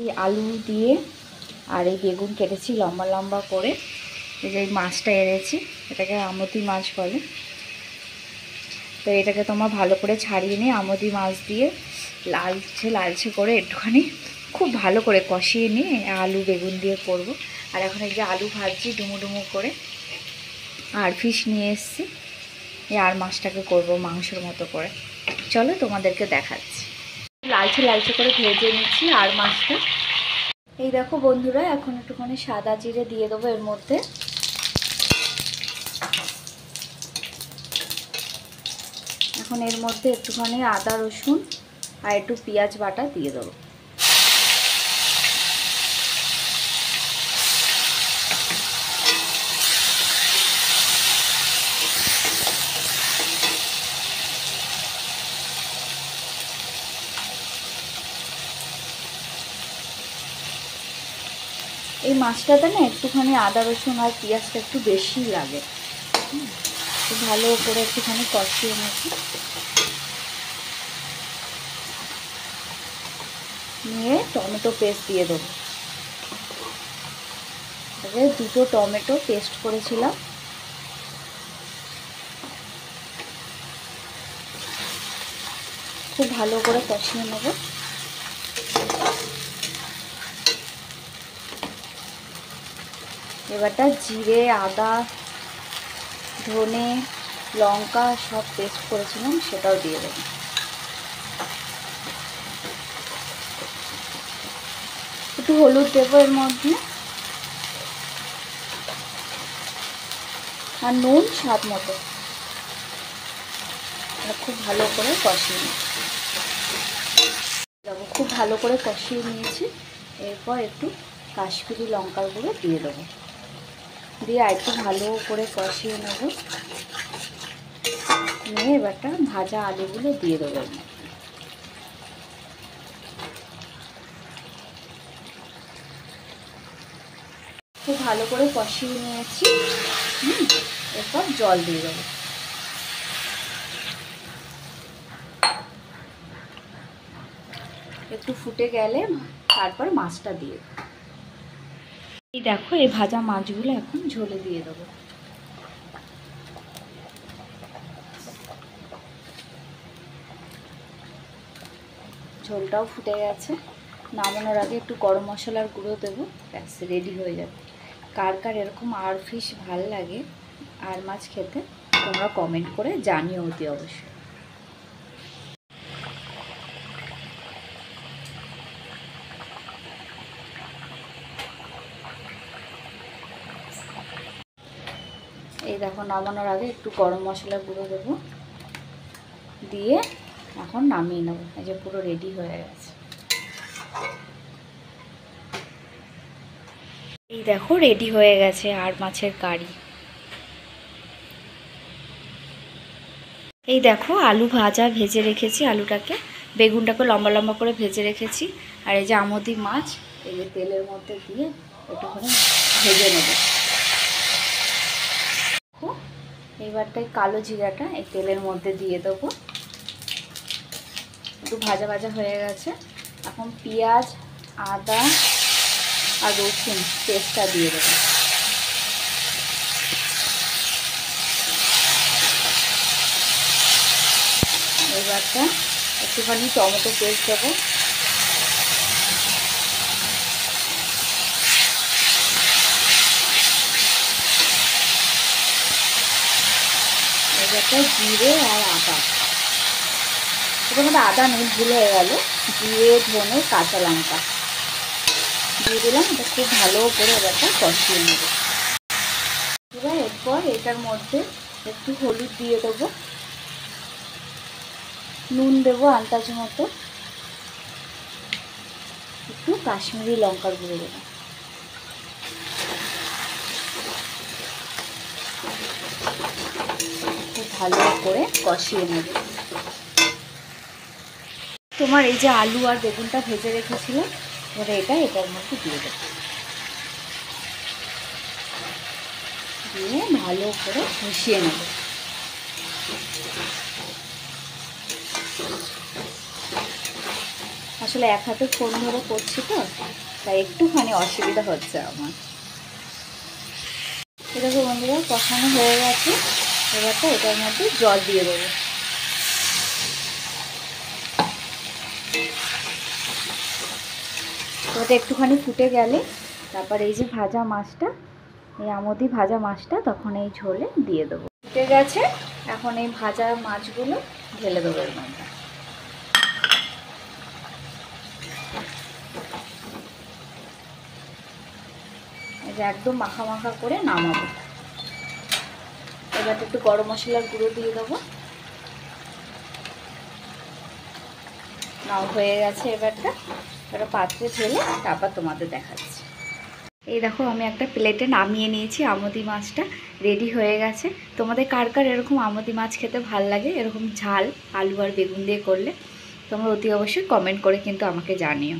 এই আলু দিয়ে আর এই বেগুন কেটেছি লম্বা লম্বা করে। এই যে এই মাছটা এনেছি, এটাকে আমতি মাছ বলে। তো এটাকে তোমার ভালো করে ছাড়িয়ে নিয়ে আমতি মাছ দিয়ে লালচে লালচে করে একটুখানি খুব ভালো করে কষিয়ে নিয়ে আলু বেগুন দিয়ে করব। আর এখন এই যে আলু ভাজছি ডুমো ডুমো করে। আর ফিশ নিয়ে এসেছি, আর মাছটাকে করব মাংসের মতো করে। চলো তোমাদেরকে দেখাচ্ছি। লালচে লালচে করে ভেজে নিচ্ছি আর মাছটা। এই দেখো বন্ধুরা, এখন একটুখানি সাদা জিরে দিয়ে দেবো এর মধ্যে। এখন এর মধ্যে একটুখানি আদা রসুন আর একটু পেঁয়াজ বাটা দিয়ে দেবো। এই মাছটাতে না একটুখানি আদা রসুন আর পেঁয়াজটা একটু বেশি লাগে। ভালো করে একটুখানি কষিয়ে নিচ্ছি, নিয়ে টমেটো পেস্ট দিয়ে দেবো। দুটো টমেটো পেস্ট করেছিলাম, খুব ভালো করে কষিয়ে নেব। এবারটা জিরে আদা ধনে লঙ্কা সব পেস্ট করেছিলাম সেটাও দিয়ে দেবো। একটু হলুদ দেবো এর মধ্যে, আর নুন স্বাদ মতো। খুব ভালো করে কষিয়ে নিচ্ছি, খুব ভালো করে কষিয়ে নিয়েছি। এরপর একটু কাশ্মীরি লঙ্কার গুঁড়ো দিয়ে দেবো, দিয়ে একটু ভালো করে কষিয়ে নেব। নিয়ে এবারটা ভাজা আলুগুলো দিয়ে দেবো। খুব ভালো করে কষিয়ে নিয়েছি। এরপর জল দিয়ে দেবো। একটু ফুটে গেলে তারপর মাছটা দিয়ে দেবো। এই দেখো এই ভাজা মাছগুলো এখন ঝোলে দিয়ে দেবো। ঝোলটাও ফুটে গেছে। নামানোর আগে একটু গরম মশলার গুঁড়ো দেবো, ব্যাস রেডি হয়ে যাবে। কার কার এরকম আর ফিশ ভাল লাগে, আর মাছ খেতে, তোমরা কমেন্ট করে জানিও অতি অবশ্যই। এই দেখো নামানোর আগে একটু গরম মশলার গুঁড়ো দেবো, দিয়ে এখন নামিয়ে নেবো। এই যে পুরো রেডি হয়ে গেছে। এই দেখো রেডি হয়ে গেছে আর মাছের কারি। এই দেখো আলু ভাজা ভেজে রেখেছি, আলুটাকে বেগুনটাকে লম্বা লম্বা করে ভেজে রেখেছি। আর এই যে আমুদি মাছ এই যে তেলের মধ্যে দিয়ে একটুখানি ভেজে নেব। এইবারটাই কালো জিরাটা এই তেলের মধ্যে দিয়ে দেবো। একটু ভাজা ভাজা হয়ে গেছে। এখন পেঁয়াজ আদা আর রসুন পেস্টটা দিয়ে দেবো। এবারটা একটুখানি টমেটো পেস্ট দেবো। এবারটা জিরে আর আদা, এটার মধ্যে আদা নেই ভুল হয়ে গেল, জিরে ধনে কাঁচা লঙ্কা দিয়ে দিলাম। এটা খুব ভালো করে এবারটা কষিয়ে নেব। এবার এরপর এটার মধ্যে একটু হলুদ দিয়ে দেবো, নুন দেবো আন্দাজ মতো, একটু কাশ্মীরি লঙ্কার গুঁড়ো দেবো। খুব ভালো করে কষিয়ে নেব। তোমার এই যে আলু আর বেগুনটা ভেজে রেখেছিলাম, এবারে এটার মধ্যে দিয়ে দেবো, দিয়ে ভালো করে মিশিয়ে নেব। আসলে এক হাতে ফোন ধরে করছি তো, তাই একটুখানি অসুবিধা হচ্ছে আমার। এরকম বন্ধুরা কষানো হয়ে গেছে। এবার তো এটার মধ্যে জল দিয়ে দেবো। ওটা একটুখানি ফুটে গেলে তারপর এই যে ভাজা মাছটা, এই আমুদি ভাজা মাছটা তখন এই ঝোলে দিয়ে দেবো। ফুটে গেছে, এখন এই ভাজা মাছগুলো ঢেলে দেবো এর মধ্যে। এই যে একদম মাখা মাখা করে নামাবো। এবার একটু গরম মশলার গুঁড়ো দিয়ে দেবো। নাও হয়ে গেছে এবারটা। এবার পাত্রে ঢেলে তারপর তোমাদের দেখাচ্ছি। এই দেখো আমি একটা প্লেটে নামিয়ে নিয়েছি, আমুদি মাছটা রেডি হয়ে গেছে। তোমাদের কার কার এরকম আমুদি মাছ খেতে ভাল লাগে, এরকম ঝাল আলু আর বেগুন দিয়ে করলে, তোমরা অতি অবশ্যই কমেন্ট করে কিন্তু আমাকে জানিও।